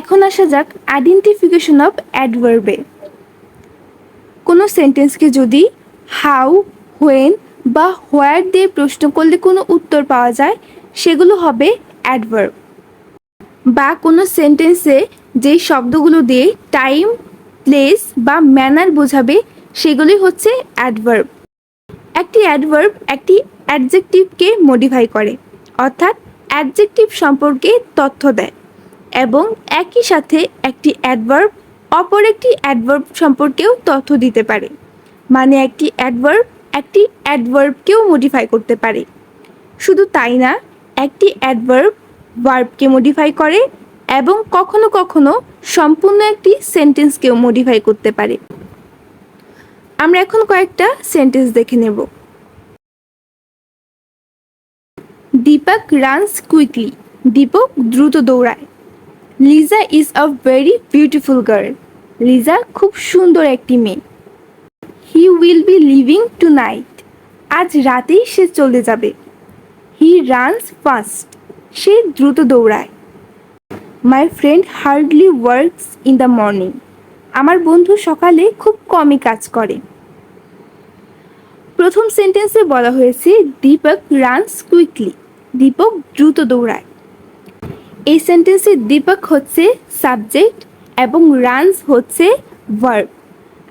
এখন আসা যাক আইডেন্টিফিকেশন অফ অ্যাডভার্বে। কোনো সেন্টেন্সকে যদি হাউ, হোয়েন বা হোয়ার দিয়ে প্রশ্ন করলে কোনো উত্তর পাওয়া যায় সেগুলো হবে অ্যাডভার্ব। বা কোনো সেন্টেন্সে যেই শব্দগুলো দিয়ে টাইম, প্লেস বা ম্যানার বোঝাবে সেগুলি হচ্ছে অ্যাডভার্ব। একটি অ্যাডভার্ব একটি অ্যাডজেক্টিভকে মডিফাই করে, অর্থাৎ অ্যাডজেক্টিভ সম্পর্কে তথ্য দেয়, এবং একই সাথে একটি অ্যাডভার্ব অপর একটি অ্যাডভার্ব সম্পর্কেও তথ্য দিতে পারে। মানে একটি অ্যাডভার্বকেও মডিফাই করতে পারে। শুধু তাই না, একটি অ্যাডভার্ব ভার্বকে মডিফাই করে এবং কখনো কখনো সম্পূর্ণ একটি সেন্টেন্সকেও মডিফাই করতে পারে। আমরা এখন কয়েকটা সেন্টেন্স দেখে নেব। Dipak runs quickly. দীপক দ্রুত দৌড়ায়। Liza is a very beautiful girl. Liza খুব সুন্দর একটি মেয়ে। He will be living two night. আজ রাতেই সে চলে যাবে। He runs fast. সে দ্রুত দৌড়ায়। My friend hardly works in the morning. আমার বন্ধু সকালে খুব কমই কাজ করে। প্রথম সেন্টেন্সে বলা হয়েছে দীপক রানস কুইকলি। দীপক দ্রুত দৌড়ায়। এই সেন্টেন্সে দীপক হচ্ছে সাবজেক্ট এবং রানস হচ্ছে ভার্ব।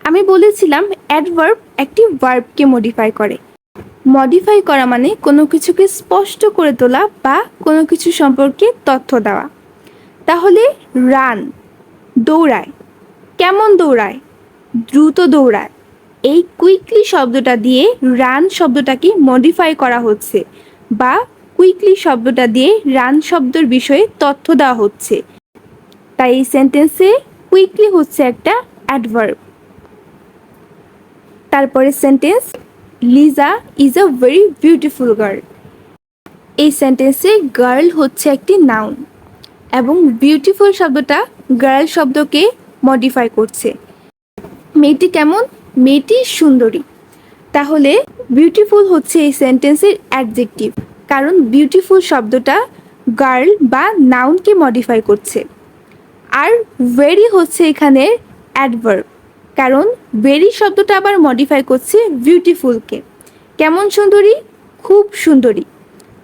আমি বলেছিলাম অ্যাডভার্ব একটি ভার্বকে মডিফাই করে। মডিফাই করা মানে কোনো কিছুকে স্পষ্ট করে তোলা বা কোনো কিছু সম্পর্কে তথ্য দেওয়া। তাহলে রান দৌড়ায়। কেমন দৌড়ায়? দ্রুত দৌড়ায়। এই কুইকলি শব্দটা দিয়ে রান শব্দটাকে মডিফাই করা হচ্ছে বা কুইকলি শব্দটা দিয়ে রান শব্দের বিষয়ে তথ্য দেওয়া হচ্ছে। তাই এই সেন্টেন্সে কুইকলি হচ্ছে একটা অ্যাডভার্ব। তারপরে sentence Liza is a very beautiful girl. এই সেন্টেন্সে গার্ল হচ্ছে একটি নাউন এবং বিউটিফুল শব্দটা গার্ল শব্দকে মডিফাই করছে। মেয়েটি কেমন? মেয়েটি সুন্দরী। তাহলে বিউটিফুল হচ্ছে এই সেন্টেন্সের অ্যাডজেক্টিভ, কারণ বিউটিফুল শব্দটা গার্ল বা নাউনকে মডিফাই করছে। আর ভেরি হচ্ছে এখানে অ্যাডভার্ব, কারণ ভেরি শব্দটা আবার মডিফাই করছে বিউটিফুলকে। কেমন সুন্দরী? খুব সুন্দরী।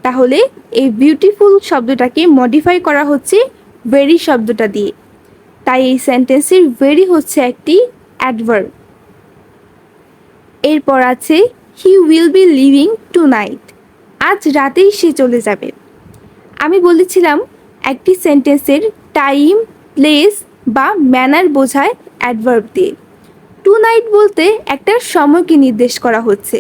তাহলে এই বিউটিফুল শব্দটাকে মডিফাই করা হচ্ছে ভেরি শব্দটা দিয়ে। তাই এই সেন্টেন্সের ভেরি হচ্ছে একটি অ্যাডভার্ব। এরপর আছে he will be living two night. আজ রাতেই সে চলে যাবে। আমি বলেছিলাম একটি সেন্টেন্সের টাইম, প্লেস বা ম্যানার বোঝায় অ্যাডভার্ব দিয়ে। টু নাইট বলতে একটা সময়কে নির্দেশ করা হচ্ছে,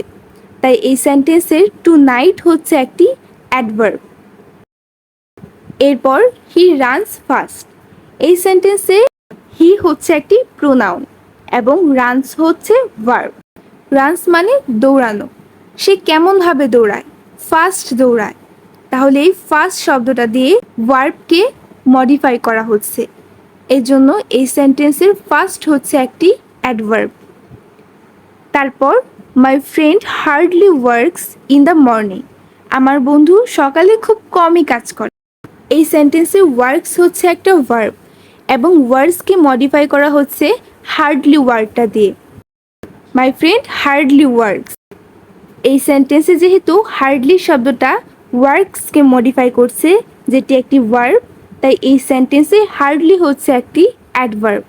তাই এই সেন্টেন্সের টু নাইট হচ্ছে একটি অ্যাডভার্ব। এরপর হি রানস ফাস্ট। এই সেন্টেন্সে হি হচ্ছে একটি প্রোনাউন এবং রানস হচ্ছে ভার্ব। রানস মানে দৌড়ানো। সে কেমনভাবে দৌড়ায়? ফাস্ট দৌড়ায়। তাহলে এই ফাস্ট শব্দটা দিয়ে ভার্বকে মডিফাই করা হচ্ছে। এই জন্য এই সেন্টেন্সের ফার্স্ট হচ্ছে একটি অ্যাডভার্ব। তারপর my friend hardly works in the morning. আমার বন্ধু সকালে খুব কমই কাজ করে। এই সেন্টেন্সে ওয়ার্কস হচ্ছে একটা ভার্ব এবং ওয়ার্কসকে মডিফাই করা হচ্ছে হার্ডলি ওয়ার্কটা দিয়ে। My friend hardly works. এই সেন্টেন্সে যেহেতু হার্ডলি শব্দটা ওয়ার্কসকে মডিফাই করছে, যেটি একটি ভার্ব, তাই এই সেন্টেন্সে হার্ডলি হচ্ছে একটি অ্যাডভার্ব।